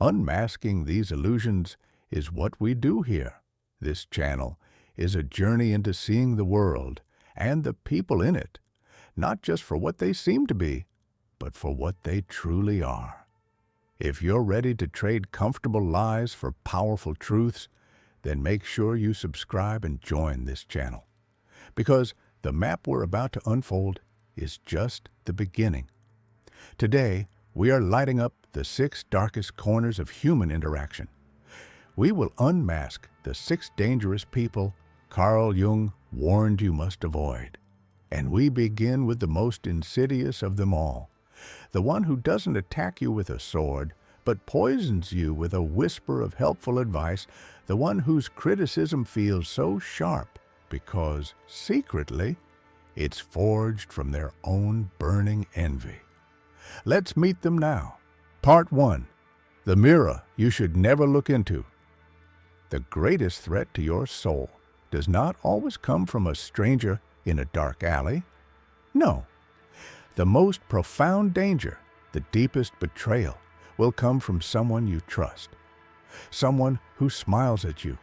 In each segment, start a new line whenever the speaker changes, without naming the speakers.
Unmasking these illusions is what we do here. This channel is a journey into seeing the world and the people in it, not just for what they seem to be, but for what they truly are. If you're ready to trade comfortable lies for powerful truths, then make sure you subscribe and join this channel. Because the map we're about to unfold is just the beginning. Today, we are lighting up the 6 darkest corners of human interaction. We will unmask the 6 dangerous people Carl Jung warned you must avoid. And we begin with the most insidious of them all, the one who doesn't attack you with a sword, but poisons you with a whisper of helpful advice, the one whose criticism feels so sharp because, secretly, it's forged from their own burning envy. Let's meet them now. Part 1. The mirror you should never look into. The greatest threat to your soul does not always come from a stranger in a dark alley. No. The most profound danger, the deepest betrayal, will come from someone you trust. Someone who smiles at you.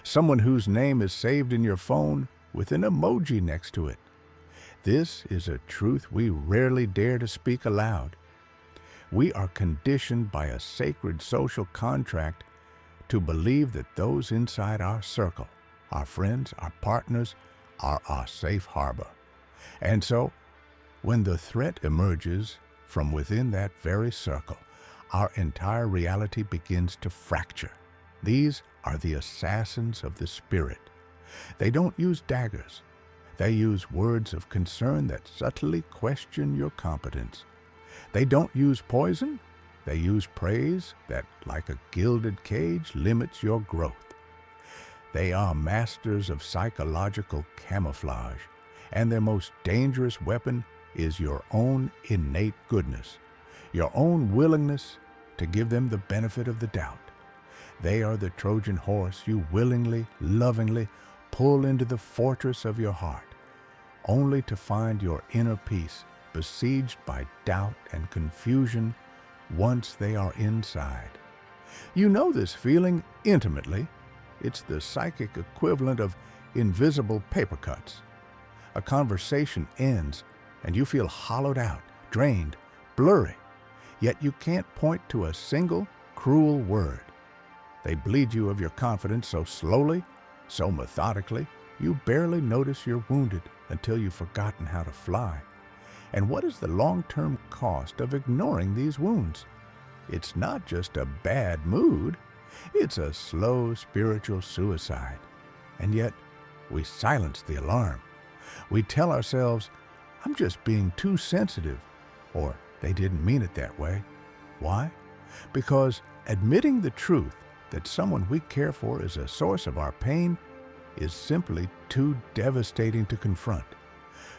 Someone whose name is saved in your phone with an emoji next to it. This is a truth we rarely dare to speak aloud. We are conditioned by a sacred social contract to believe that those inside our circle, our friends, our partners, are our safe harbor. And so, when the threat emerges from within that very circle, our entire reality begins to fracture. These are the assassins of the spirit. They don't use daggers. They use words of concern that subtly question your competence. They don't use poison. They use praise that, like a gilded cage, limits your growth. They are masters of psychological camouflage, and their most dangerous weapon is your own innate goodness, your own willingness to give them the benefit of the doubt. They are the Trojan horse you willingly, lovingly pull into the fortress of your heart, only to find your inner peace besieged by doubt and confusion once they are inside. You know this feeling intimately. It's the psychic equivalent of invisible paper cuts. A conversation ends and you feel hollowed out, drained, blurry, yet you can't point to a single cruel word. They bleed you of your confidence so slowly, so methodically, you barely notice you're wounded until you've forgotten how to fly. And what is the long-term cost of ignoring these wounds? It's not just a bad mood, it's a slow spiritual suicide. And yet, we silence the alarm. We tell ourselves, I'm just being too sensitive, or they didn't mean it that way. Why? Because admitting the truth that someone we care for is a source of our pain is simply too devastating to confront.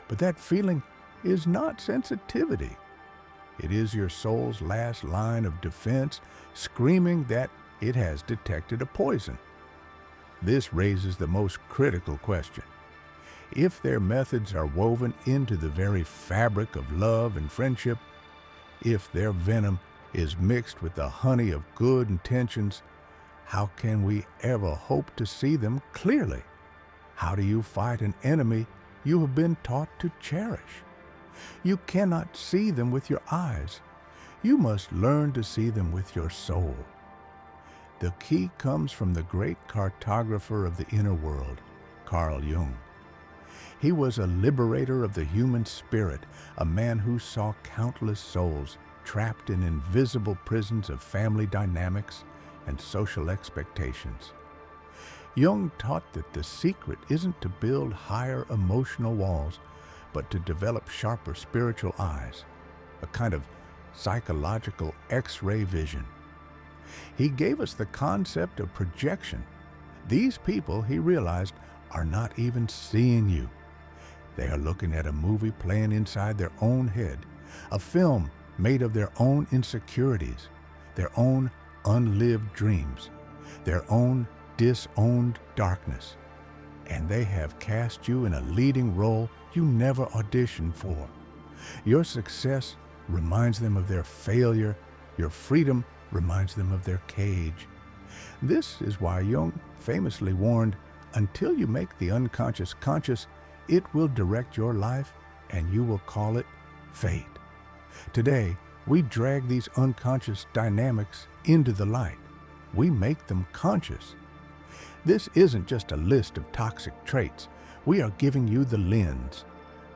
But that feeling is not sensitivity. It is your soul's last line of defense, screaming that it has detected a poison. This raises the most critical question. If their methods are woven into the very fabric of love and friendship, if their venom is mixed with the honey of good intentions, how can we ever hope to see them clearly? How do you fight an enemy you have been taught to cherish? You cannot see them with your eyes. You must learn to see them with your soul. The key comes from the great cartographer of the inner world, Carl Jung. He was a liberator of the human spirit, a man who saw countless souls trapped in invisible prisons of family dynamics and social expectations. Jung taught that the secret isn't to build higher emotional walls, but to develop sharper spiritual eyes, a kind of psychological X-ray vision. He gave us the concept of projection. These people, he realized, are not even seeing you. They are looking at a movie playing inside their own head, a film made of their own insecurities, their own unlived dreams, their own disowned darkness. And they have cast you in a leading role you never auditioned for. Your success reminds them of their failure. Your freedom reminds them of their cage. This is why Jung famously warned, until you make the unconscious conscious, it will direct your life and you will call it fate. Today, we drag these unconscious dynamics into the light. We make them conscious. This isn't just a list of toxic traits. We are giving you the lens,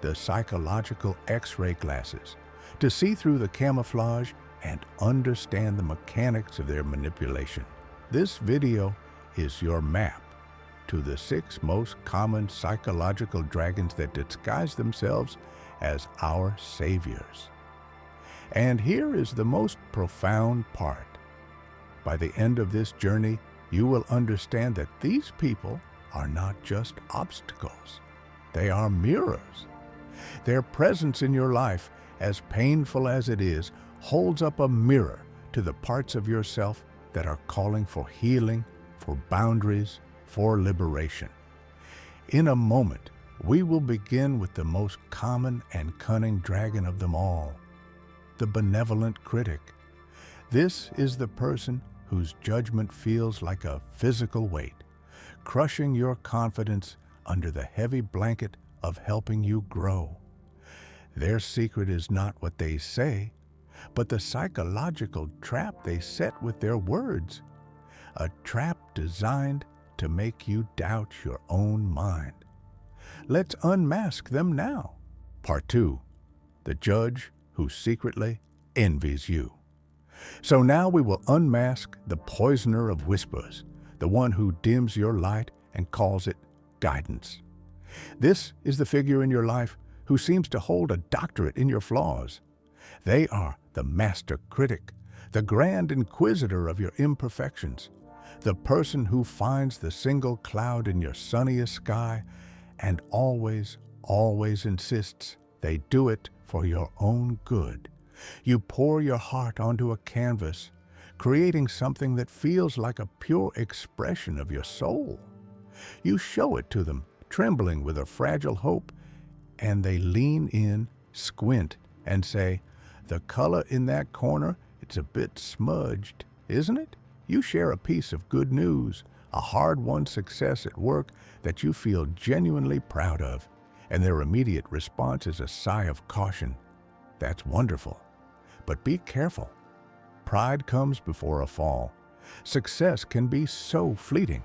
the psychological X-ray glasses, to see through the camouflage and understand the mechanics of their manipulation. This video is your map to the 6 most common psychological dragons that disguise themselves as our saviors. And here is the most profound part. By the end of this journey, you will understand that these people are not just obstacles. They are mirrors. Their presence in your life, as painful as it is, holds up a mirror to the parts of yourself that are calling for healing, for boundaries, for liberation. In a moment, we will begin with the most common and cunning dragon of them all, the benevolent critic. This is the person whose judgment feels like a physical weight, crushing your confidence under the heavy blanket of helping you grow. Their secret is not what they say, but the psychological trap they set with their words, a trap designed to make you doubt your own mind. Let's unmask them now. Part 2, the judge who secretly envies you. So now we will unmask the poisoner of whispers, the one who dims your light and calls it guidance. This is the figure in your life who seems to hold a doctorate in your flaws. They are the master critic, the grand inquisitor of your imperfections, the person who finds the single cloud in your sunniest sky and always insists they do it for your own good. You pour your heart onto a canvas, creating something that feels like a pure expression of your soul. You show it to them, trembling with a fragile hope, and they lean in, squint, and say, "The color in that corner, it's a bit smudged, isn't it?" You share a piece of good news, a hard-won success at work that you feel genuinely proud of, and their immediate response is a sigh of caution. That's wonderful. But be careful. Pride comes before a fall. Success can be so fleeting.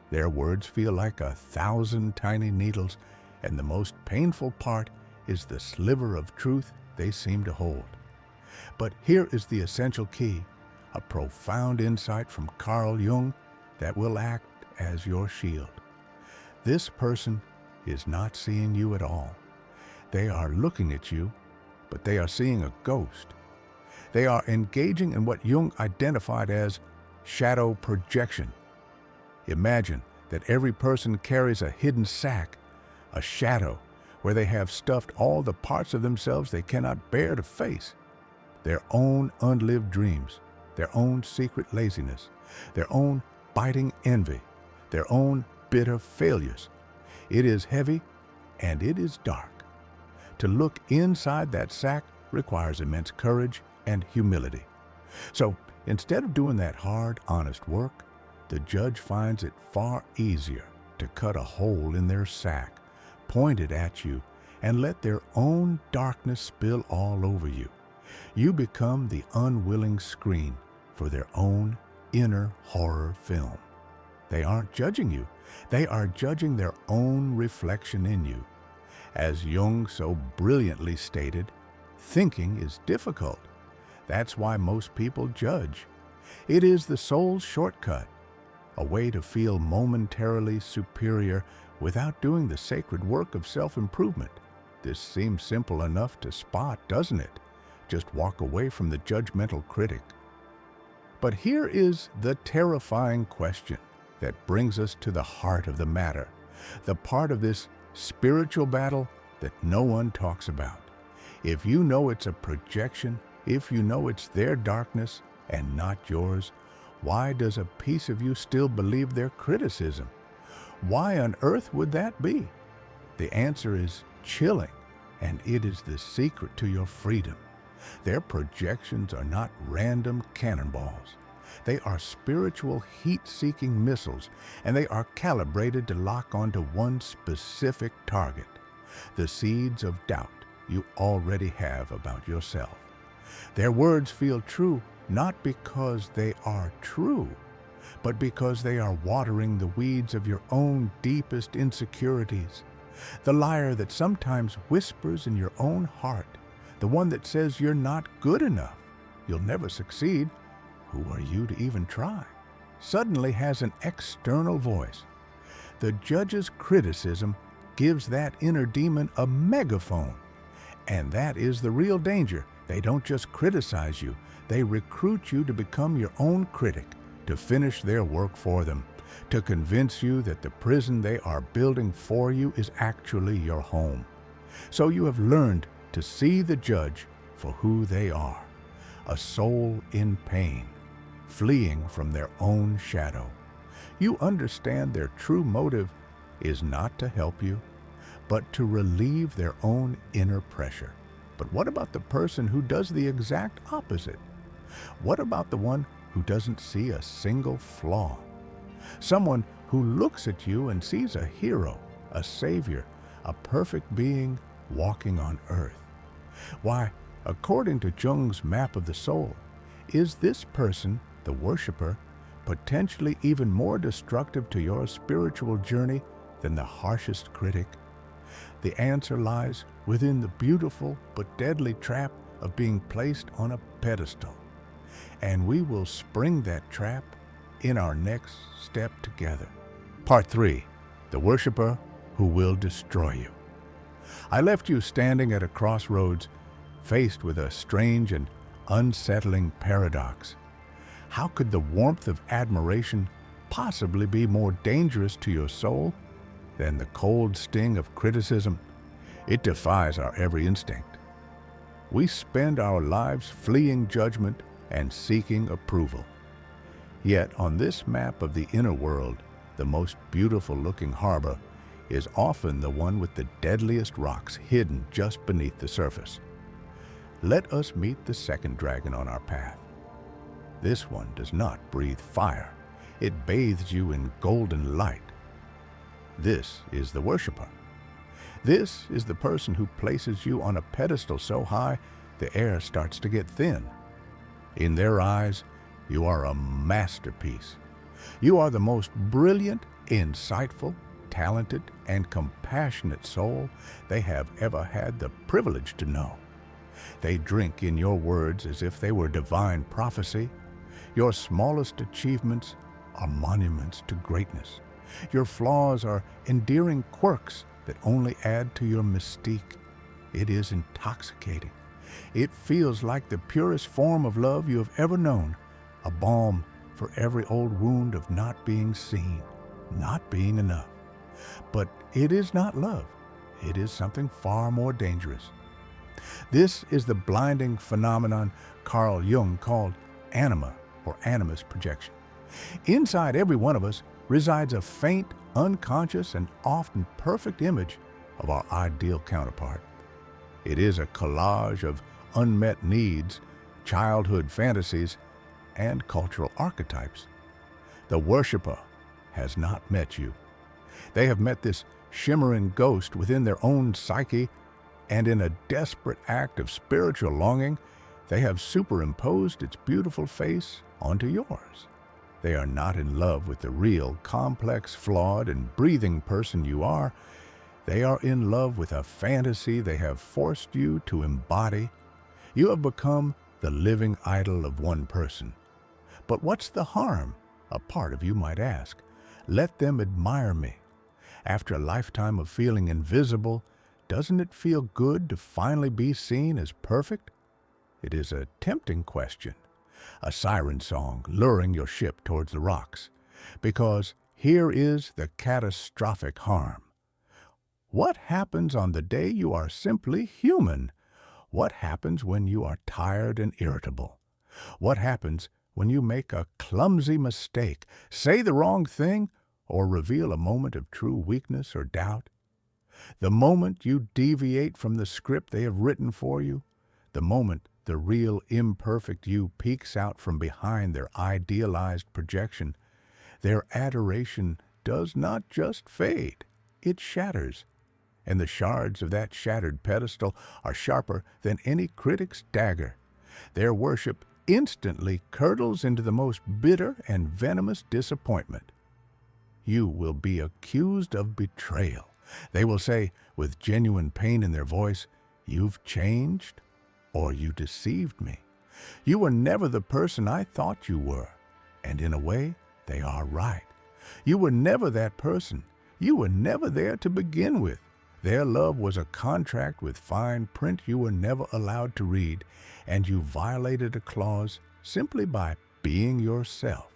Their words feel like 1,000 tiny needles, and the most painful part is the sliver of truth they seem to hold. But here is the essential key, a profound insight from Carl Jung that will act as your shield. This person is not seeing you at all. They are looking at you, but they are seeing a ghost. They are engaging in what Jung identified as shadow projection. Imagine that every person carries a hidden sack, a shadow, where they have stuffed all the parts of themselves they cannot bear to face. Their own unlived dreams, their own secret laziness, their own biting envy, their own bitter failures. It is heavy and it is dark. To look inside that sack requires immense courage and humility. So instead of doing that hard, honest work, the judge finds it far easier to cut a hole in their sack, point it at you, and let their own darkness spill all over you. You become the unwilling screen for their own inner horror film. They aren't judging you. They are judging their own reflection in you. As Jung so brilliantly stated, thinking is difficult. That's why most people judge. It is the soul's shortcut, a way to feel momentarily superior without doing the sacred work of self-improvement. This seems simple enough to spot, doesn't it? Just walk away from the judgmental critic. But here is the terrifying question that brings us to the heart of the matter, the part of this spiritual battle that no one talks about. If you know it's a projection, if you know it's their darkness and not yours, why does a piece of you still believe their criticism? Why on earth would that be? The answer is chilling, and it is the secret to your freedom. Their projections are not random cannonballs. They are spiritual heat-seeking missiles, and they are calibrated to lock onto one specific target, the seeds of doubt you already have about yourself. Their words feel true not because they are true, but because they are watering the weeds of your own deepest insecurities. The liar that sometimes whispers in your own heart, the one that says you're not good enough, you'll never succeed, who are you to even try, suddenly has an external voice. The judge's criticism gives that inner demon a megaphone. And that is the real danger. They don't just criticize you, they recruit you to become your own critic, to finish their work for them, to convince you that the prison they are building for you is actually your home. So you have learned to see the judge for who they are, a soul in pain, fleeing from their own shadow. You understand their true motive is not to help you, but to relieve their own inner pressure. But what about the person who does the exact opposite? What about the one who doesn't see a single flaw? Someone who looks at you and sees a hero, a savior, a perfect being walking on earth. Why, according to Jung's map of the soul, is this person, the worshiper, potentially even more destructive to your spiritual journey than the harshest critic? The answer lies within the beautiful but deadly trap of being placed on a pedestal. And we will spring that trap in our next step together. Part 3. The worshiper who will destroy you. I left you standing at a crossroads, faced with a strange and unsettling paradox. How could the warmth of admiration possibly be more dangerous to your soul than the cold sting of criticism? It defies our every instinct. We spend our lives fleeing judgment and seeking approval. Yet on this map of the inner world, the most beautiful-looking harbor is often the one with the deadliest rocks hidden just beneath the surface. Let us meet the second dragon on our path. This one does not breathe fire. It bathes you in golden light. This is the worshiper. This is the person who places you on a pedestal so high the air starts to get thin. In their eyes, you are a masterpiece. You are the most brilliant, insightful, talented, and compassionate soul they have ever had the privilege to know. They drink in your words as if they were divine prophecy. Your smallest achievements are monuments to greatness. Your flaws are endearing quirks that only add to your mystique. It is intoxicating. It feels like the purest form of love you have ever known, a balm for every old wound of not being seen, not being enough. But it is not love. It is something far more dangerous. This is the blinding phenomenon Carl Jung called anima, or animus projection. Inside every one of us resides a faint, unconscious, and often perfect image of our ideal counterpart. It is a collage of unmet needs, childhood fantasies, and cultural archetypes. The worshiper has not met you. They have met this shimmering ghost within their own psyche, and in a desperate act of spiritual longing, they have superimposed its beautiful face onto yours. They are not in love with the real, complex, flawed, and breathing person you are. They are in love with a fantasy they have forced you to embody. You have become the living idol of one person. But what's the harm? A part of you might ask. Let them admire me. After a lifetime of feeling invisible, doesn't it feel good to finally be seen as perfect? It is a tempting question, a siren song luring your ship towards the rocks, because here is the catastrophic harm. What happens on the day you are simply human? What happens when you are tired and irritable? What happens when you make a clumsy mistake, say the wrong thing, or reveal a moment of true weakness or doubt? The moment you deviate from the script they have written for you, the moment the real imperfect you peeks out from behind their idealized projection, their adoration does not just fade, it shatters. And the shards of that shattered pedestal are sharper than any critic's dagger. Their worship instantly curdles into the most bitter and venomous disappointment. You will be accused of betrayal. They will say, with genuine pain in their voice, "You've changed, or you deceived me. You were never the person I thought you were." And in a way, they are right. You were never that person. You were never there to begin with. Their love was a contract with fine print you were never allowed to read, and you violated a clause simply by being yourself.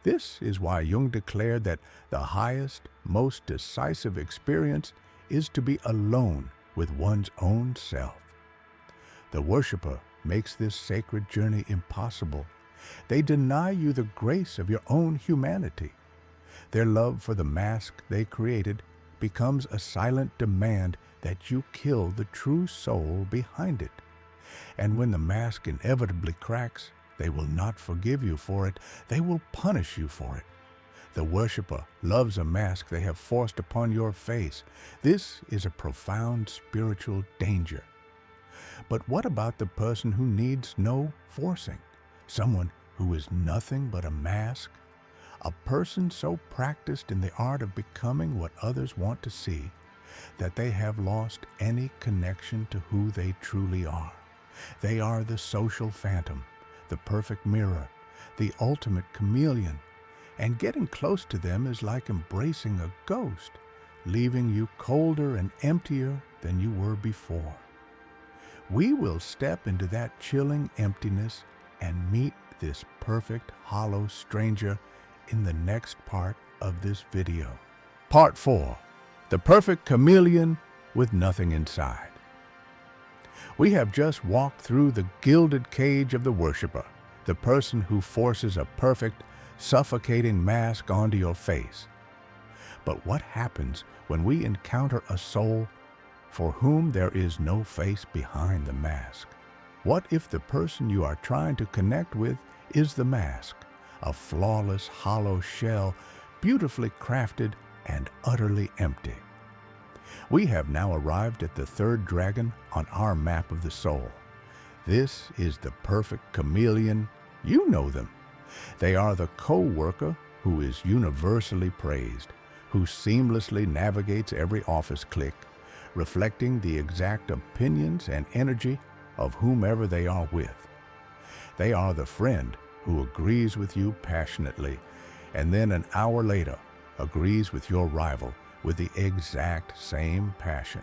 This is why Jung declared that the highest, most decisive experience is to be alone with one's own self. The worshiper makes this sacred journey impossible. They deny you the grace of your own humanity. Their love for the mask they created becomes a silent demand that you kill the true soul behind it. And when the mask inevitably cracks, they will not forgive you for it. They will punish you for it. The worshiper loves a mask they have forced upon your face. This is a profound spiritual danger. But what about the person who needs no forcing? Someone who is nothing but a mask? A person so practiced in the art of becoming what others want to see that they have lost any connection to who they truly are. They are the social phantom, the perfect mirror, the ultimate chameleon, and getting close to them is like embracing a ghost, leaving you colder and emptier than you were before. We will step into that chilling emptiness and meet this perfect, hollow stranger in the next part of this video. Part 4. The perfect chameleon with nothing inside. We have just walked through the gilded cage of the worshiper, the person who forces a perfect, suffocating mask onto your face. But what happens when we encounter a soul for whom there is no face behind the mask? What if the person you are trying to connect with is the mask, a flawless, hollow shell, beautifully crafted and utterly empty? We have now arrived at the third dragon on our map of the soul. This is the perfect chameleon. You know them. They are the co-worker who is universally praised, who seamlessly navigates every office click, reflecting the exact opinions and energy of whomever they are with. They are the friend who agrees with you passionately, and then an hour later agrees with your rival with the exact same passion.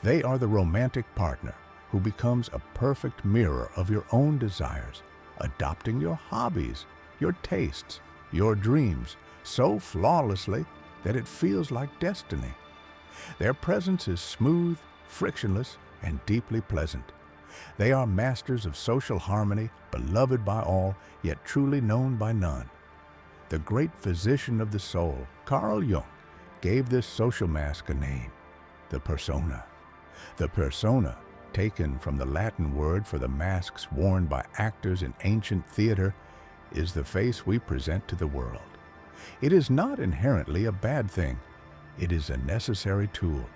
They are the romantic partner who becomes a perfect mirror of your own desires, adopting your hobbies, your tastes, your dreams so flawlessly that it feels like destiny. Their presence is smooth, frictionless, and deeply pleasant. They are masters of social harmony, beloved by all, yet truly known by none. The great physician of the soul, Carl Jung, gave this social mask a name, the persona. The persona, taken from the Latin word for the masks worn by actors in ancient theater, is the face we present to the world. It is not inherently a bad thing. It is a necessary tool.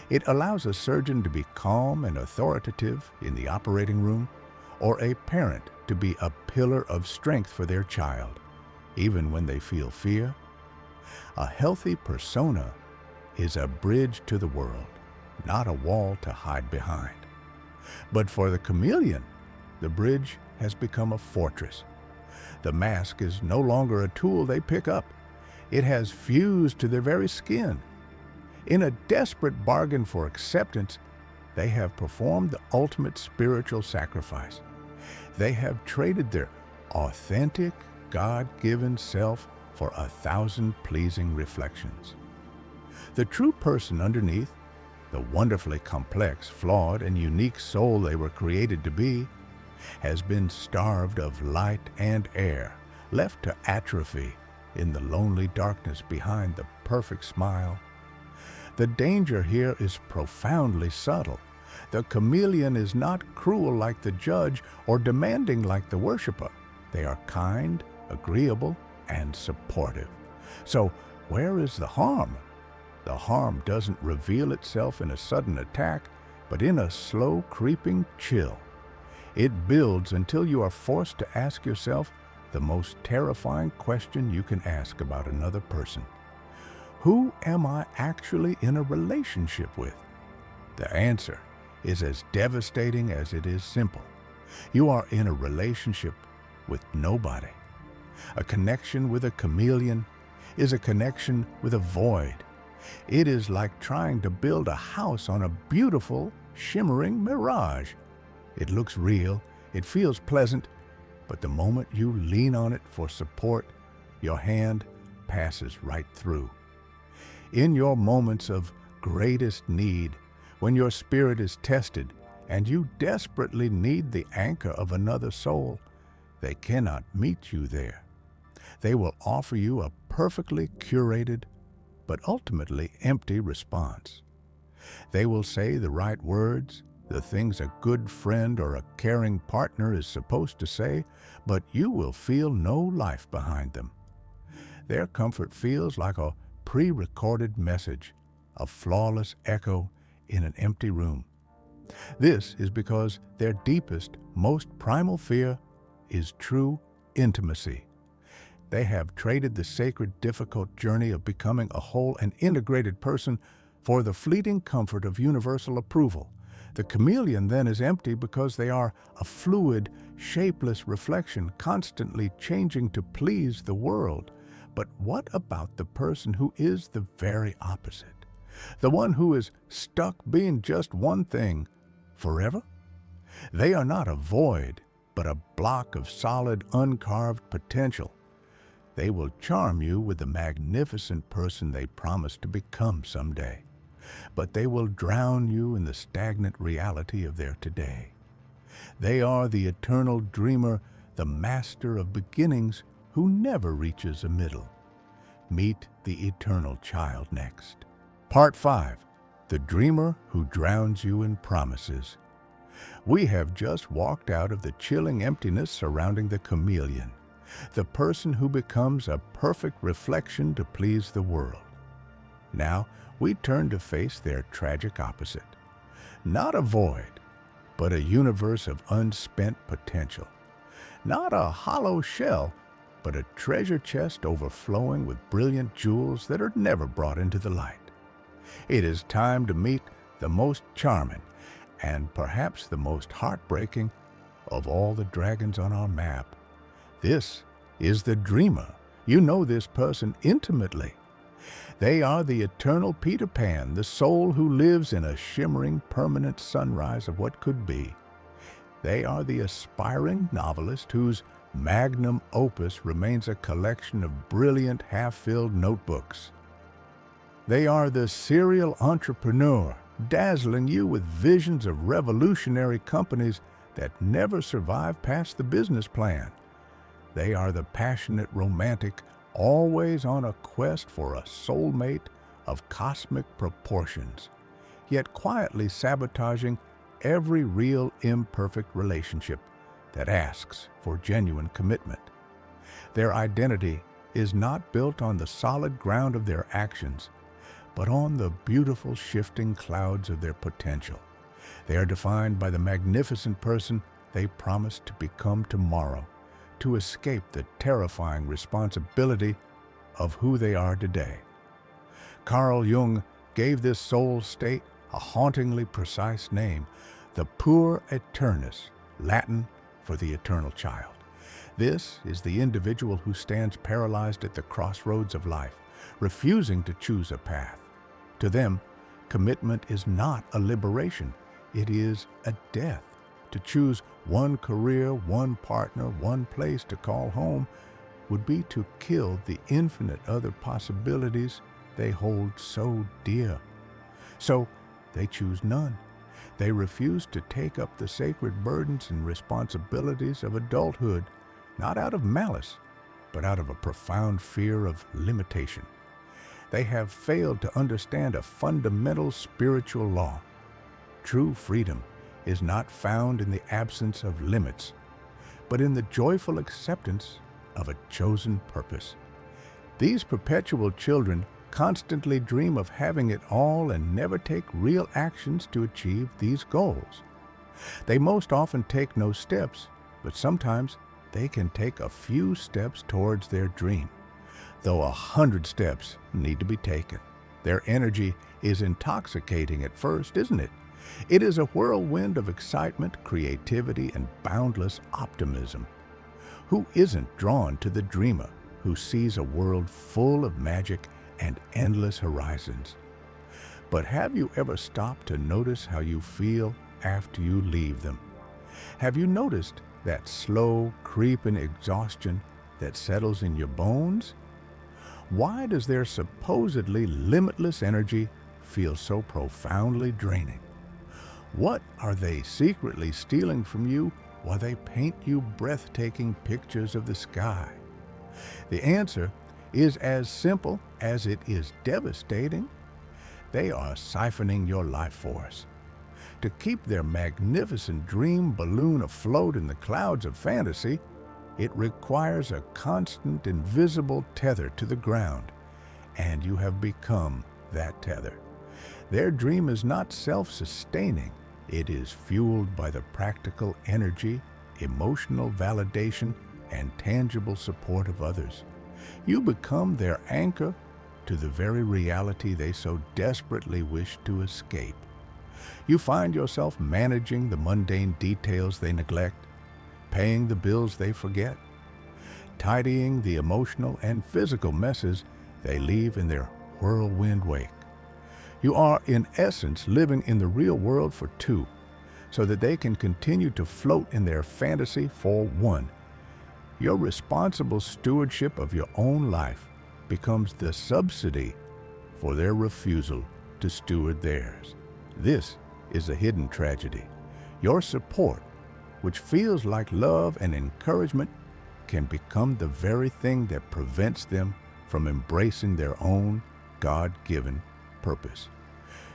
It allows a surgeon to be calm and authoritative in the operating room, or a parent to be a pillar of strength for their child, even when they feel fear. A healthy persona is a bridge to the world, not a wall to hide behind. But for the chameleon, the bridge has become a fortress. The mask is no longer a tool they pick up. It has fused to their very skin. In a desperate bargain for acceptance, they have performed the ultimate spiritual sacrifice. They have traded their authentic, God-given self for 1,000 pleasing reflections. The true person underneath, the wonderfully complex, flawed, and unique soul they were created to be, has been starved of light and air, left to atrophy in the lonely darkness behind the perfect smile. The danger here is profoundly subtle. The chameleon is not cruel like the judge or demanding like the worshiper. They are kind, agreeable, and supportive. So where is the harm? The harm doesn't reveal itself in a sudden attack, but in a slow creeping chill. It builds until you are forced to ask yourself the most terrifying question you can ask about another person. Who am I actually in a relationship with? The answer is as devastating as it is simple. You are in a relationship with nobody. A connection with a chameleon is a connection with a void. It is like trying to build a house on a beautiful, shimmering mirage. It looks real, it feels pleasant, but the moment you lean on it for support, your hand passes right through. In your moments of greatest need, when your spirit is tested and you desperately need the anchor of another soul, they cannot meet you there. They will offer you a perfectly curated, but ultimately empty response. They will say the right words, the things a good friend or a caring partner is supposed to say, but you will feel no life behind them. Their comfort feels like a pre-recorded message, a flawless echo in an empty room. This is because their deepest, most primal fear is true intimacy. They have traded the sacred, difficult journey of becoming a whole and integrated person for the fleeting comfort of universal approval. The chameleon then is empty because they are a fluid, shapeless reflection constantly changing to please the world. But what about the person who is the very opposite? The one who is stuck being just one thing forever? They are not a void, but a block of solid, uncarved potential. They will charm you with the magnificent person they promise to become someday, but they will drown you in the stagnant reality of their today. They are the eternal dreamer, the master of beginnings who never reaches a middle. Meet the eternal child next. Part 5. The Dreamer Who Drowns You in Promises. We have just walked out of the chilling emptiness surrounding the chameleon, the person who becomes a perfect reflection to please the world. Now we turn to face their tragic opposite. Not a void, but a universe of unspent potential. Not a hollow shell, but a treasure chest overflowing with brilliant jewels that are never brought into the light. It is time to meet the most charming and perhaps the most heartbreaking of all the dragons on our map. This is the dreamer. You know this person intimately. They are the eternal Peter Pan, the soul who lives in a shimmering, permanent sunrise of what could be. They are the aspiring novelist whose magnum opus remains a collection of brilliant, half-filled notebooks. They are the serial entrepreneur, dazzling you with visions of revolutionary companies that never survive past the business plan. They are the passionate romantic, always on a quest for a soulmate of cosmic proportions, yet quietly sabotaging every real imperfect relationship that asks for genuine commitment. Their identity is not built on the solid ground of their actions, but on the beautiful shifting clouds of their potential. They are defined by the magnificent person they promise to become tomorrow, to escape the terrifying responsibility of who they are today. Carl Jung gave this soul state a hauntingly precise name, the puer aeternus, Latin for the eternal child. This is the individual who stands paralyzed at the crossroads of life, refusing to choose a path. To them, commitment is not a liberation, it is a death. To choose one career, one partner, one place to call home would be to kill the infinite other possibilities they hold so dear. So they choose none. They refuse to take up the sacred burdens and responsibilities of adulthood, not out of malice, but out of a profound fear of limitation. They have failed to understand a fundamental spiritual law. True freedom is not found in the absence of limits, but in the joyful acceptance of a chosen purpose. These perpetual children constantly dream of having it all and never take real actions to achieve these goals. They most often take no steps, but sometimes they can take a few steps towards their dream, though 100 steps need to be taken. Their energy is intoxicating at first, isn't it? It is a whirlwind of excitement, creativity, and boundless optimism. Who isn't drawn to the dreamer who sees a world full of magic and endless horizons? But have you ever stopped to notice how you feel after you leave them? Have you noticed that slow, creeping exhaustion that settles in your bones? Why does their supposedly limitless energy feel so profoundly draining? What are they secretly stealing from you while they paint you breathtaking pictures of the sky? The answer is as simple as it is devastating. They are siphoning your life force. To keep their magnificent dream balloon afloat in the clouds of fantasy, it requires a constant, invisible tether to the ground, and you have become that tether. Their dream is not self-sustaining. It is fueled by the practical energy, emotional validation, and tangible support of others. You become their anchor to the very reality they so desperately wish to escape. You find yourself managing the mundane details they neglect, paying the bills they forget, tidying the emotional and physical messes they leave in their whirlwind wake. You are, in essence, living in the real world for two, so that they can continue to float in their fantasy for one. Your responsible stewardship of your own life becomes the subsidy for their refusal to steward theirs. This is a hidden tragedy. Your support, which feels like love and encouragement, can become the very thing that prevents them from embracing their own God-given purpose.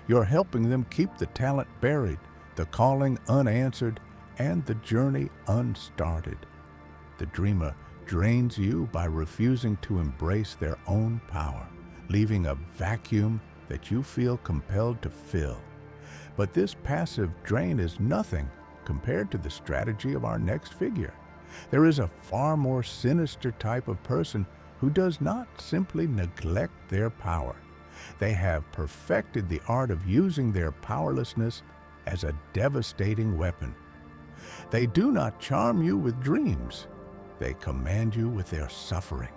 You're helping them keep the talent buried, the calling unanswered, and the journey unstarted. The dreamer drains you by refusing to embrace their own power, leaving a vacuum that you feel compelled to fill. But this passive drain is nothing compared to the strategy of our next figure. There is a far more sinister type of person who does not simply neglect their power. They have perfected the art of using their powerlessness as a devastating weapon. They do not charm you with dreams. They command you with their suffering.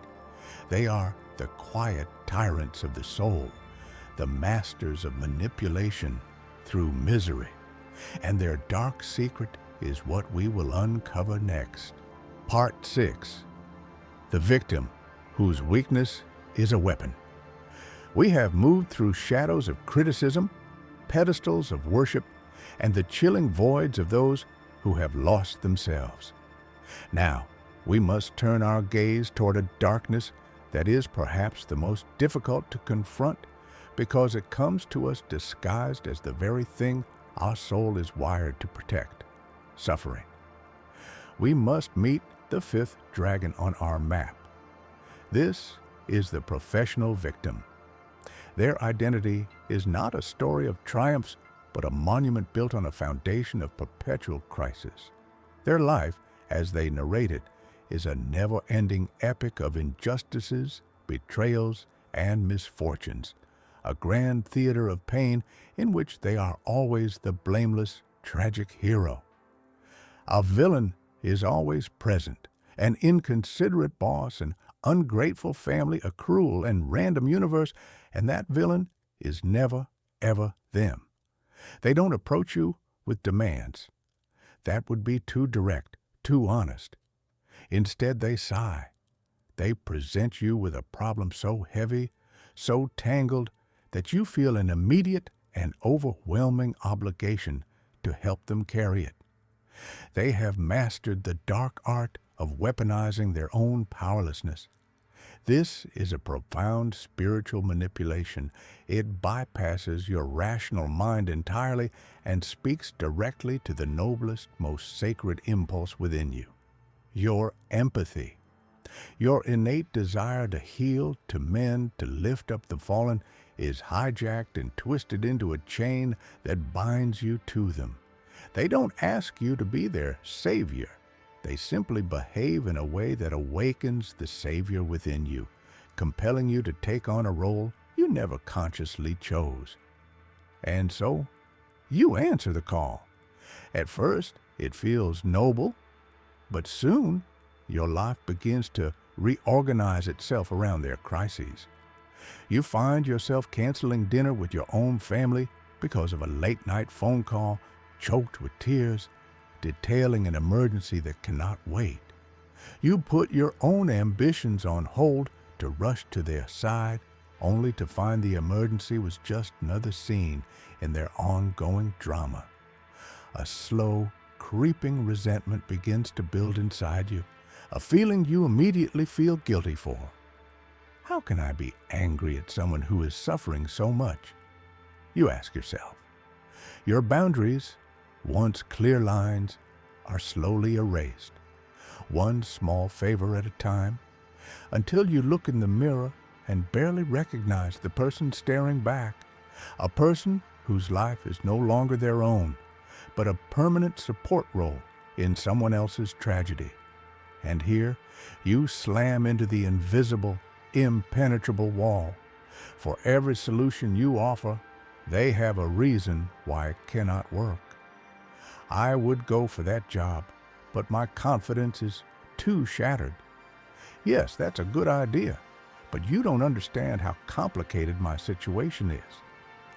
They are the quiet tyrants of the soul, the masters of manipulation through misery. And their dark secret is what we will uncover next. Part 6. The victim whose weakness is a weapon. We have moved through shadows of criticism, pedestals of worship, and the chilling voids of those who have lost themselves. Now, we must turn our gaze toward a darkness that is perhaps the most difficult to confront because it comes to us disguised as the very thing our soul is wired to protect: suffering. We must meet the fifth dragon on our map. This is the professional victim. Their identity is not a story of triumphs, but a monument built on a foundation of perpetual crisis. Their life, as they narrate it, is a never-ending epic of injustices, betrayals, and misfortunes, a grand theater of pain in which they are always the blameless, tragic hero. Our villain is always present: an inconsiderate boss, an ungrateful family, a cruel and random universe, and that villain is never, ever them. They don't approach you with demands. That would be too direct, too honest. Instead, they sigh. They present you with a problem so heavy, so tangled, that you feel an immediate and overwhelming obligation to help them carry it. They have mastered the dark art of weaponizing their own powerlessness. This is a profound spiritual manipulation. It bypasses your rational mind entirely and speaks directly to the noblest, most sacred impulse within you, your empathy. Your innate desire to heal, to mend, to lift up the fallen is hijacked and twisted into a chain that binds you to them. They don't ask you to be their savior. They simply behave in a way that awakens the savior within you, compelling you to take on a role you never consciously chose. And so, you answer the call. At first, it feels noble, but soon, your life begins to reorganize itself around their crises. You find yourself canceling dinner with your own family because of a late-night phone call, choked with tears, detailing an emergency that cannot wait. You put your own ambitions on hold to rush to their side, only to find the emergency was just another scene in their ongoing drama. A slow, creeping resentment begins to build inside you, a feeling you immediately feel guilty for. How can I be angry at someone who is suffering so much? You ask yourself. Your boundaries, once clear lines, are slowly erased, one small favor at a time, until you look in the mirror and barely recognize the person staring back, a person whose life is no longer their own, but a permanent support role in someone else's tragedy. And here, you slam into the invisible, impenetrable wall. For every solution you offer, they have a reason why it cannot work. I would go for that job, but my confidence is too shattered. Yes, that's a good idea, but you don't understand how complicated my situation is.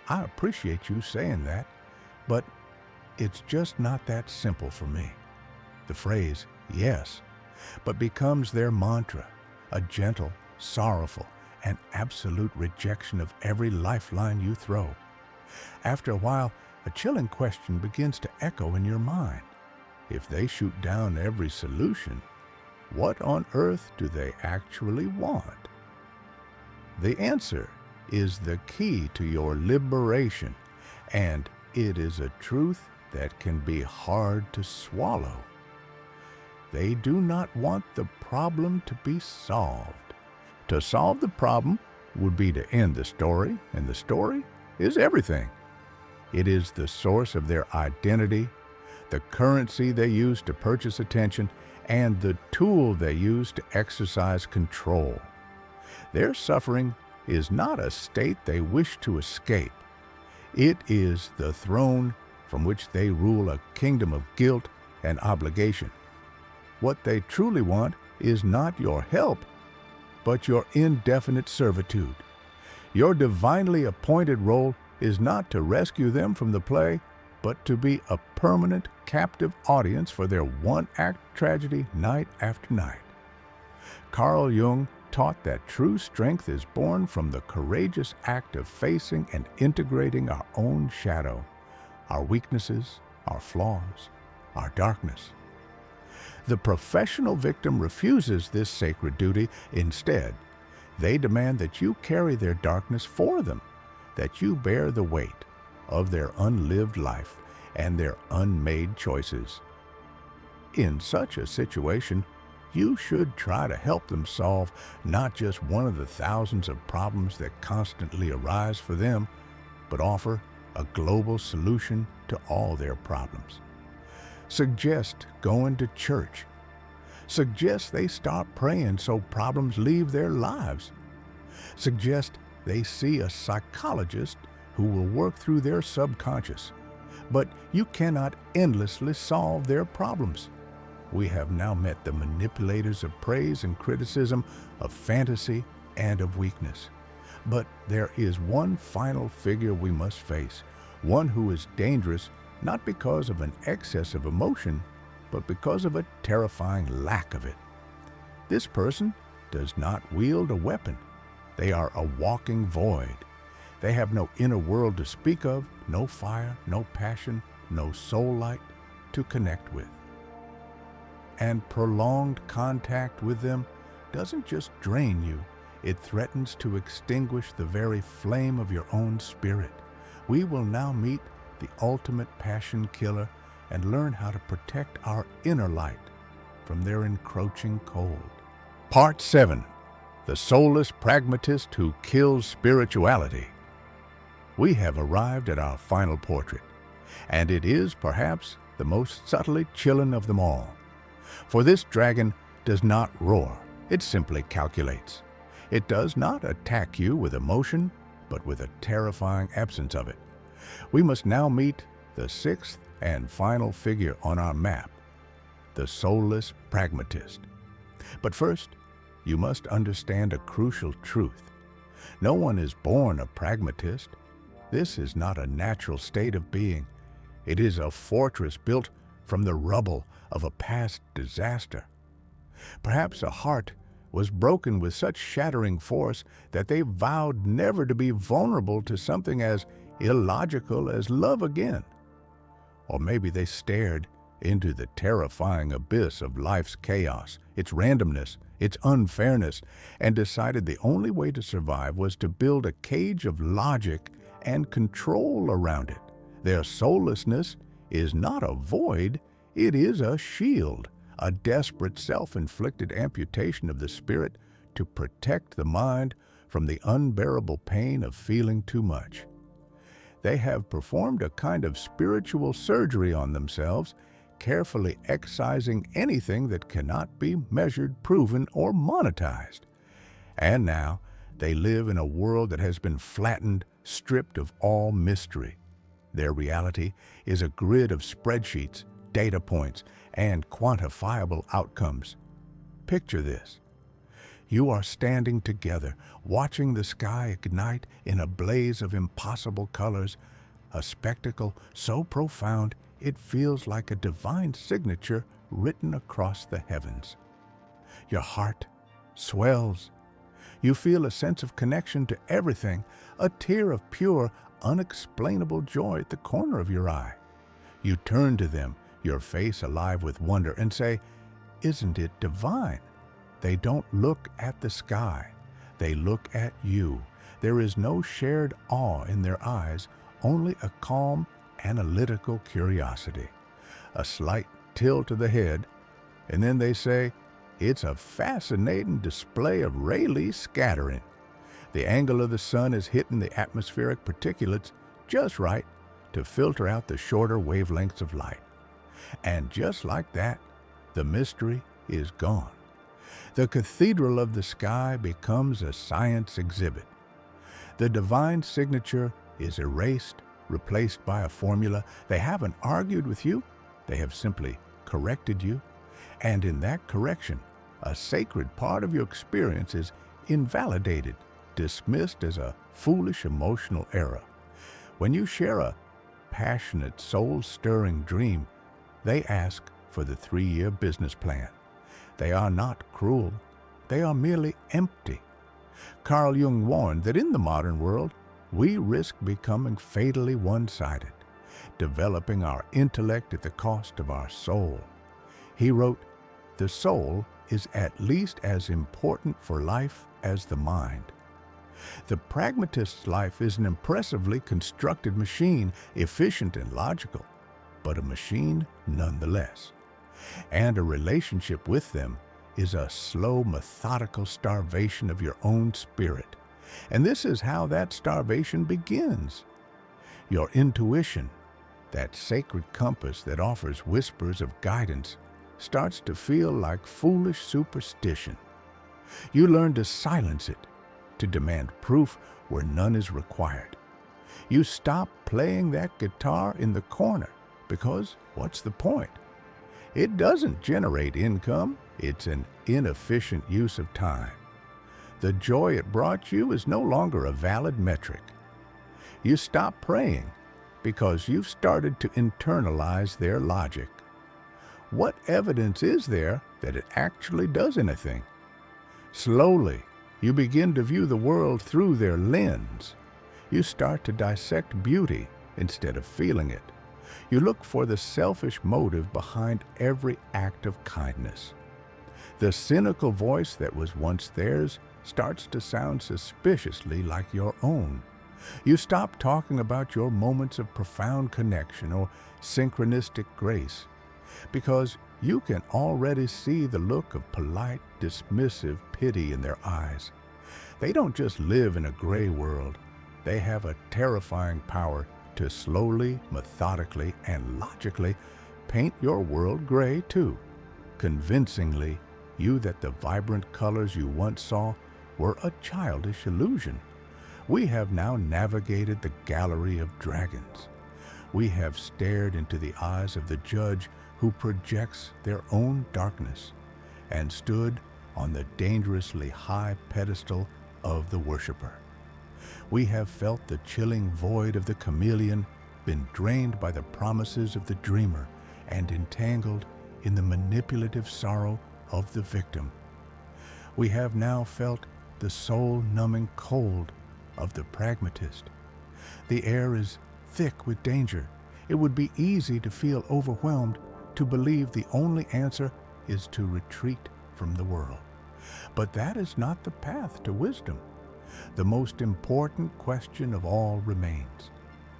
I appreciate you saying that, but it's just not that simple for me. The phrase, yes, but becomes their mantra, a gentle, sorrowful, and absolute rejection of every lifeline you throw. After a while, a chilling question begins to echo in your mind. If they shoot down every solution, what on earth do they actually want? The answer is the key to your liberation, and it is a truth that can be hard to swallow. They do not want the problem to be solved. To solve the problem would be to end the story, and the story is everything. It is the source of their identity, the currency they use to purchase attention, and the tool they use to exercise control. Their suffering is not a state they wish to escape. It is the throne from which they rule a kingdom of guilt and obligation. What they truly want is not your help, but your indefinite servitude. Your divinely appointed role is not to rescue them from the play, but to be a permanent captive audience for their one-act tragedy night after night. Carl Jung taught that true strength is born from the courageous act of facing and integrating our own shadow, our weaknesses, our flaws, our darkness. The professional victim refuses this sacred duty. Instead, they demand that you carry their darkness for them, that you bear the weight of their unlived life and their unmade choices. In such a situation, you should try to help them solve not just one of the thousands of problems that constantly arise for them, but offer a global solution to all their problems. Suggest going to church. Suggest they stop praying so problems leave their lives. Suggest they see a psychologist who will work through their subconscious. But you cannot endlessly solve their problems. We have now met the manipulators of praise and criticism, of fantasy and of weakness. But there is one final figure we must face, one who is dangerous not because of an excess of emotion, but because of a terrifying lack of it. This person does not wield a weapon. They are a walking void. They have no inner world to speak of, no fire, no passion, no soul light to connect with. And prolonged contact with them doesn't just drain you, It threatens to extinguish the very flame of your own spirit. We will now meet the ultimate passion killer and learn how to protect our inner light from their encroaching cold. Part 7. The Soulless Pragmatist Who Kills Spirituality. We have arrived at our final portrait, and it is perhaps the most subtly chilling of them all. For this dragon does not roar, it simply calculates. It does not attack you with emotion, but with a terrifying absence of it. We must now meet the sixth and final figure on our map, the Soulless Pragmatist. But first, you must understand a crucial truth. No one is born a pragmatist. This is not a natural state of being. It is a fortress built from the rubble of a past disaster. Perhaps a heart was broken with such shattering force that they vowed never to be vulnerable to something as illogical as love again. Or maybe they stared into the terrifying abyss of life's chaos, its randomness, its unfairness, and decided the only way to survive was to build a cage of logic and control around it. Their soullessness is not a void, it is a shield, a desperate self-inflicted amputation of the spirit to protect the mind from the unbearable pain of feeling too much. They have performed a kind of spiritual surgery on themselves, carefully excising anything that cannot be measured, proven, or monetized. And now they live in a world that has been flattened, stripped of all mystery. Their reality is a grid of spreadsheets, data points, and quantifiable outcomes. Picture this. You are standing together, watching the sky ignite in a blaze of impossible colors, a spectacle so profound it feels like a divine signature written across the heavens. Your heart swells. You feel a sense of connection to everything, a tear of pure, unexplainable joy at the corner of your eye. You turn to them, your face alive with wonder, and say, "Isn't it divine?" They don't look at the sky. They look at you. There is no shared awe in their eyes, only a calm, analytical curiosity. A slight tilt of the head, and then they say, "It's a fascinating display of Rayleigh scattering. The angle of the sun is hitting the atmospheric particulates just right to filter out the shorter wavelengths of light." And just like that, the mystery is gone. The cathedral of the sky becomes a science exhibit. The divine signature is erased, replaced by a formula. They haven't argued with you, they have simply corrected you. And in that correction, a sacred part of your experience is invalidated, dismissed as a foolish emotional error. When you share a passionate, soul-stirring dream, they ask for the 3-year business plan. They are not cruel. They are merely empty. Carl Jung warned that in the modern world, we risk becoming fatally one-sided, developing our intellect at the cost of our soul. He wrote, "The soul is at least as important for life as the mind." The pragmatist's life is an impressively constructed machine, efficient and logical, but a machine nonetheless. And a relationship with them is a slow, methodical starvation of your own spirit. And this is how that starvation begins. Your intuition, that sacred compass that offers whispers of guidance, starts to feel like foolish superstition. You learn to silence it, to demand proof where none is required. You stop playing that guitar in the corner because what's the point? It doesn't generate income. It's an inefficient use of time. The joy it brought you is no longer a valid metric. You stop praying because you've started to internalize their logic. What evidence is there that it actually does anything? Slowly, you begin to view the world through their lens. You start to dissect beauty instead of feeling it. You look for the selfish motive behind every act of kindness. The cynical voice that was once theirs starts to sound suspiciously like your own. You stop talking about your moments of profound connection or synchronistic grace, because you can already see the look of polite, dismissive pity in their eyes. They don't just live in a gray world. They have a terrifying power to slowly, methodically, and logically paint your world gray too, convincingly you that the vibrant colors you once saw were a childish illusion. We have now navigated the gallery of dragons. We have stared into the eyes of the judge who projects their own darkness, and stood on the dangerously high pedestal of the worshiper. We have felt the chilling void of the chameleon, been drained by the promises of the dreamer, and entangled in the manipulative sorrow of the victim. We have now felt the soul-numbing cold of the pragmatist. The air is thick with danger. It would be easy to feel overwhelmed, to believe the only answer is to retreat from the world. But that is not the path to wisdom. The most important question of all remains.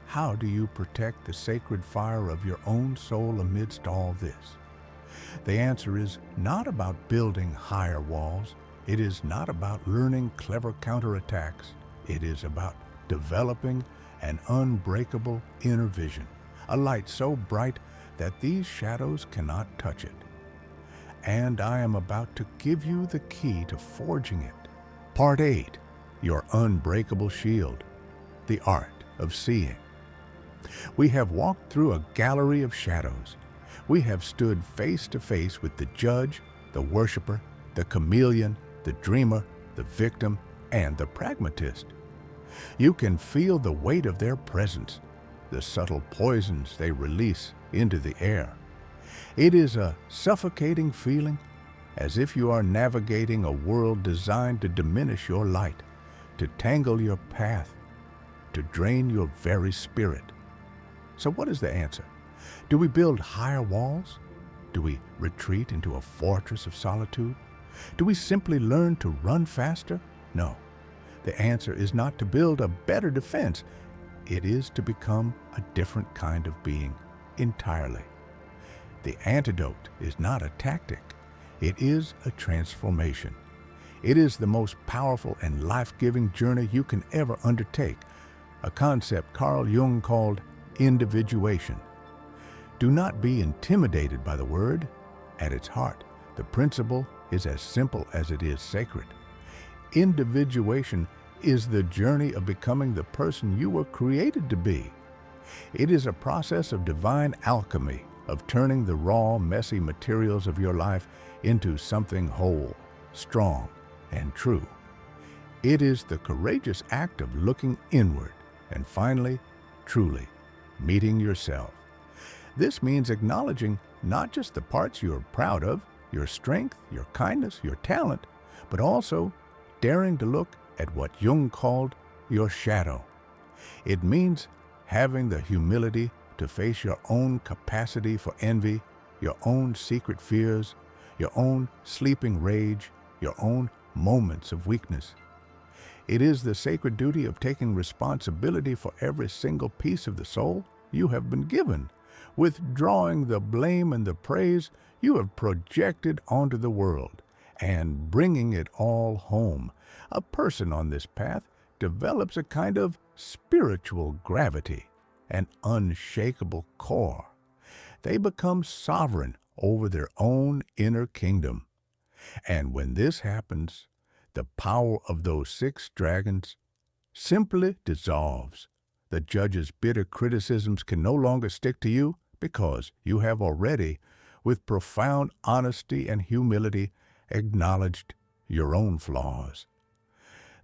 How do you protect the sacred fire of your own soul amidst all this? The answer is not about building higher walls. It is not about learning clever counterattacks. It is about developing an unbreakable inner vision, a light so bright that these shadows cannot touch it. And I am about to give you the key to forging it. Part 8, Your Unbreakable Shield, the Art of Seeing. We have walked through a gallery of shadows. We have stood face to face with the judge, the worshiper, the chameleon, the dreamer, the victim, and the pragmatist. You can feel the weight of their presence, the subtle poisons they release into the air. It is a suffocating feeling, as if you are navigating a world designed to diminish your light, to tangle your path, to drain your very spirit. So what is the answer? Do we build higher walls? Do we retreat into a fortress of solitude? Do we simply learn to run faster? No. The answer is not to build a better defense. It is to become a different kind of being entirely. The antidote is not a tactic. It is a transformation. It is the most powerful and life-giving journey you can ever undertake, a concept Carl Jung called individuation. Do not be intimidated by the word. At its heart, the principle is as simple as it is sacred. Individuation is the journey of becoming the person you were created to be. It is a process of divine alchemy, of turning the raw, messy materials of your life into something whole, strong, and true. It is the courageous act of looking inward and finally, truly, meeting yourself. This means acknowledging not just the parts you are proud of, your strength, your kindness, your talent, but also daring to look at what Jung called your shadow. It means having the humility to face your own capacity for envy, your own secret fears, your own sleeping rage, your own moments of weakness. It is the sacred duty of taking responsibility for every single piece of the soul you have been given, withdrawing the blame and the praise you have projected onto the world, and bringing it all home. A person on this path develops a kind of spiritual gravity, an unshakable core. They become sovereign over their own inner kingdom. And when this happens, the power of those 6 dragons simply dissolves. The judge's bitter criticisms can no longer stick to you because you have already, with profound honesty and humility, acknowledged your own flaws.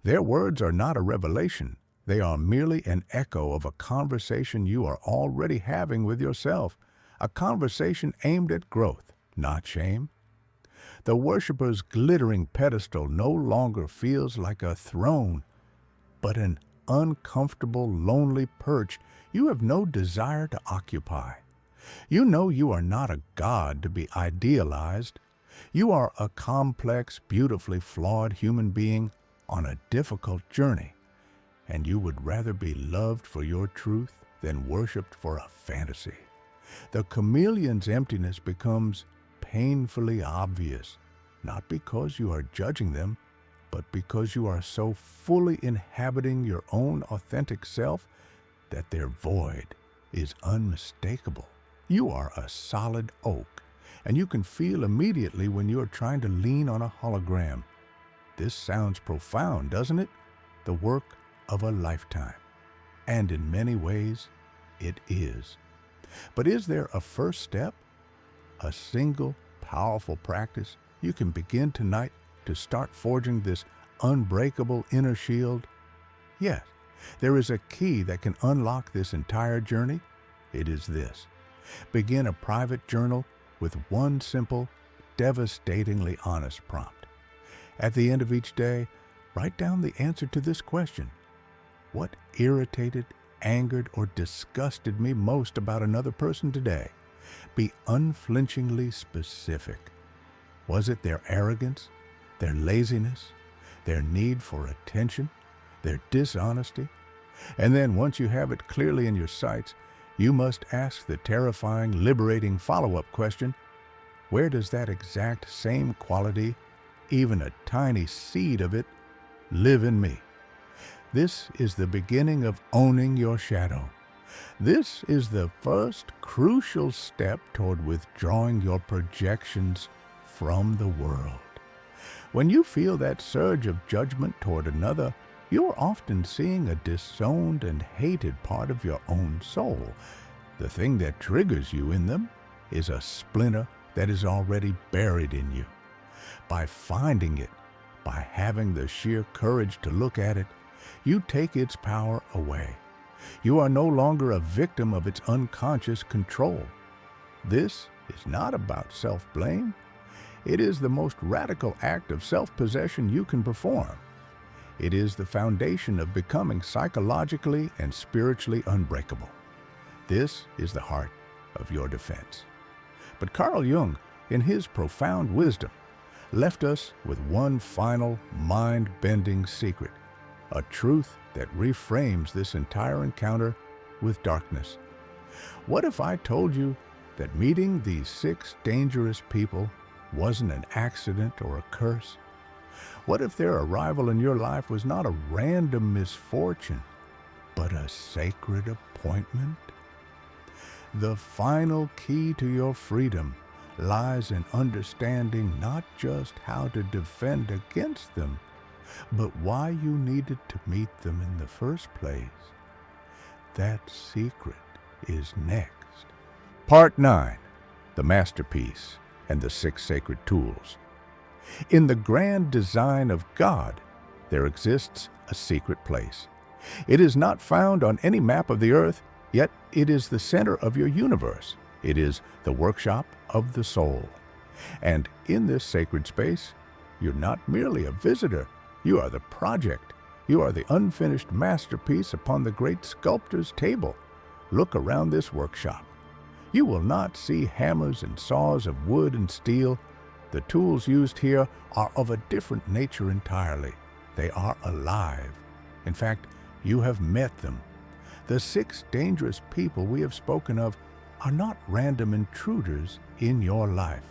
Their words are not a revelation. They are merely an echo of a conversation you are already having with yourself, a conversation aimed at growth, not shame. The worshiper's glittering pedestal no longer feels like a throne, but an uncomfortable, lonely perch you have no desire to occupy. You know you are not a god to be idealized. You are a complex, beautifully flawed human being on a difficult journey, and you would rather be loved for your truth than worshipped for a fantasy. The chameleon's emptiness becomes painfully obvious, not because you are judging them, but because you are so fully inhabiting your own authentic self that their void is unmistakable. You are a solid oak, and you can feel immediately when you are trying to lean on a hologram. This sounds profound, doesn't it? The work of a lifetime. And in many ways, it is. But is there a first step? A single, powerful practice you can begin tonight to start forging this unbreakable inner shield? Yes, there is a key that can unlock this entire journey. It is this. Begin a private journal with one simple, devastatingly honest prompt. At the end of each day, write down the answer to this question. What irritated, angered, or disgusted me most about another person today? Be unflinchingly specific. Was it their arrogance, their laziness, their need for attention, their dishonesty? And then once you have it clearly in your sights, you must ask the terrifying, liberating follow-up question, where does that exact same quality, even a tiny seed of it, live in me? This is the beginning of owning your shadow. This is the first crucial step toward withdrawing your projections from the world. When you feel that surge of judgment toward another, you're often seeing a disowned and hated part of your own soul. The thing that triggers you in them is a splinter that is already buried in you. By finding it, by having the sheer courage to look at it, you take its power away. You are no longer a victim of its unconscious control. This is not about self-blame. It is the most radical act of self-possession you can perform. It is the foundation of becoming psychologically and spiritually unbreakable. This is the heart of your defense. But Carl Jung, in his profound wisdom, left us with one final mind-bending secret, a truth that reframes this entire encounter with darkness. What if I told you that meeting these 6 dangerous people wasn't an accident or a curse? What if their arrival in your life was not a random misfortune, but a sacred appointment? The final key to your freedom lies in understanding not just how to defend against them, but why you needed to meet them in the first place. That secret is next. Part 9. The Masterpiece and the 6 Sacred Tools. In the grand design of God, there exists a secret place. It is not found on any map of the earth, yet it is the center of your universe. It is the workshop of the soul. And in this sacred space, you're not merely a visitor. You are the project. You are the unfinished masterpiece upon the great sculptor's table. Look around this workshop. You will not see hammers and saws of wood and steel. The tools used here are of a different nature entirely. They are alive. In fact, you have met them. The 6 dangerous people we have spoken of are not random intruders in your life.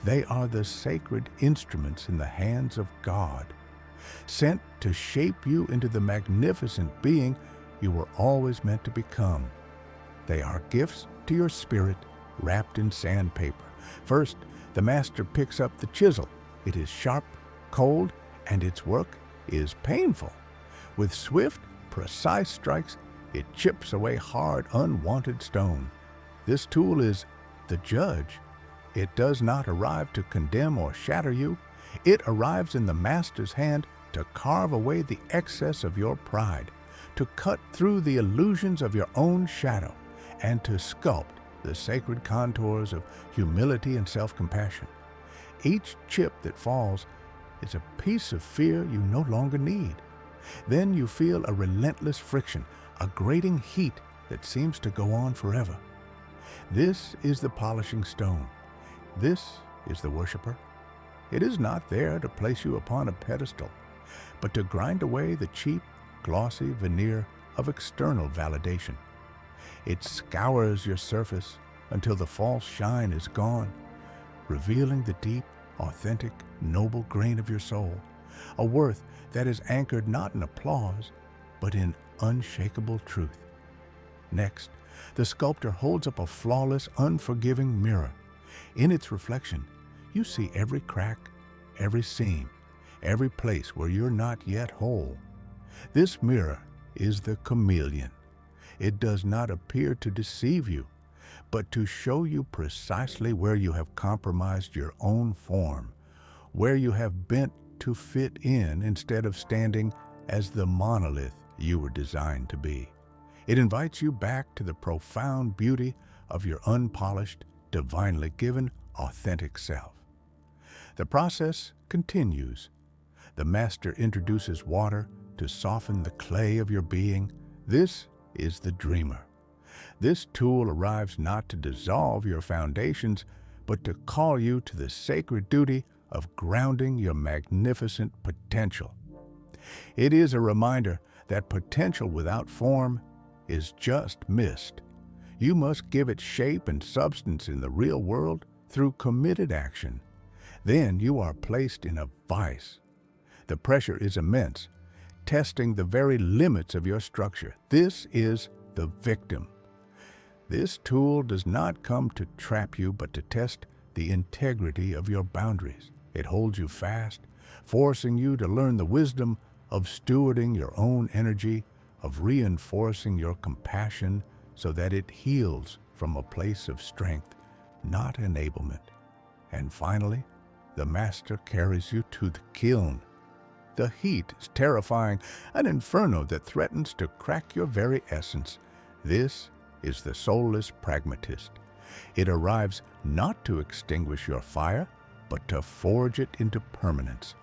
They are the sacred instruments in the hands of God, sent to shape you into the magnificent being you were always meant to become. They are gifts to your spirit wrapped in sandpaper. First, the master picks up the chisel. It is sharp, cold, and its work is painful. With swift, precise strikes, it chips away hard, unwanted stone. This tool is the judge. It does not arrive to condemn or shatter you. It arrives in the master's hand to carve away the excess of your pride, to cut through the illusions of your own shadow, and to sculpt the sacred contours of humility and self-compassion. Each chip that falls is a piece of fear you no longer need. Then you feel a relentless friction, a grating heat that seems to go on forever. This is the polishing stone. This is the worshiper. It is not there to place you upon a pedestal, but to grind away the cheap, glossy veneer of external validation. It scours your surface until the false shine is gone, revealing the deep, authentic, noble grain of your soul, a worth that is anchored not in applause, but in unshakable truth. Next, the sculptor holds up a flawless, unforgiving mirror. In its reflection, you see every crack, every seam, every place where you're not yet whole. This mirror is the chameleon. It does not appear to deceive you, but to show you precisely where you have compromised your own form, where you have bent to fit in instead of standing as the monolith you were designed to be. It invites you back to the profound beauty of your unpolished, divinely given, authentic self. The process continues. The master introduces water to soften the clay of your being. This is the dreamer. This tool arrives not to dissolve your foundations, but to call you to the sacred duty of grounding your magnificent potential. It is a reminder that potential without form is just mist. You must give it shape and substance in the real world through committed action. Then you are placed in a vice. The pressure is immense, testing the very limits of your structure. This is the victim. This tool does not come to trap you, but to test the integrity of your boundaries. It holds you fast, forcing you to learn the wisdom of stewarding your own energy, of reinforcing your compassion so that it heals from a place of strength, not enablement. And finally, the master carries you to the kiln. The heat is terrifying, an inferno that threatens to crack your very essence. This is the soulless pragmatist. It arrives not to extinguish your fire, but to forge it into permanence.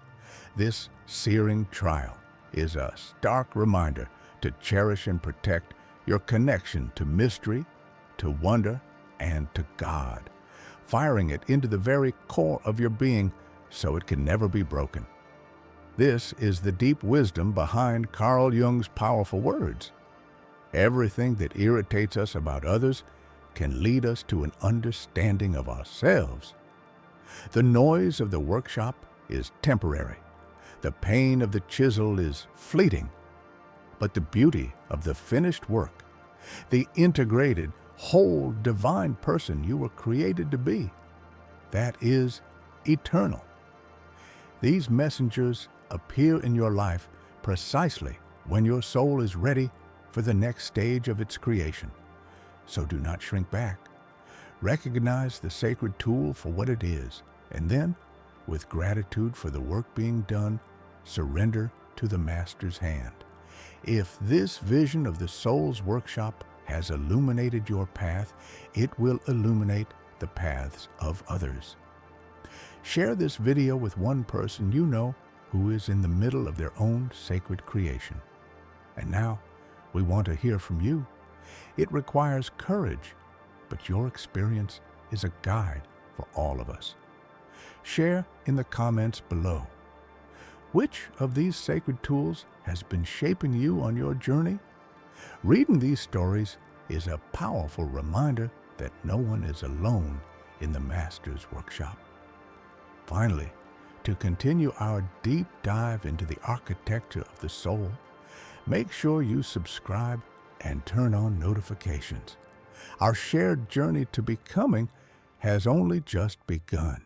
This searing trial is a stark reminder to cherish and protect your connection to mystery, to wonder, and to God, firing it into the very core of your being so it can never be broken. This is the deep wisdom behind Carl Jung's powerful words. Everything that irritates us about others can lead us to an understanding of ourselves. The noise of the workshop is temporary. The pain of the chisel is fleeting. But the beauty of the finished work, the integrated, whole, divine person you were created to be, that is eternal. These messengers appear in your life precisely when your soul is ready for the next stage of its creation. So do not shrink back. Recognize the sacred tool for what it is, and then, with gratitude for the work being done, surrender to the master's hand. If this vision of the soul's workshop has illuminated your path, it will illuminate the paths of others. Share this video with one person you know who is in the middle of their own sacred creation. And now, we want to hear from you. It requires courage, but your experience is a guide for all of us. Share in the comments below. Which of these sacred tools has been shaping you on your journey? Reading these stories is a powerful reminder that no one is alone in the Master's workshop. Finally, to continue our deep dive into the architecture of the soul, make sure you subscribe and turn on notifications. Our shared journey to becoming has only just begun.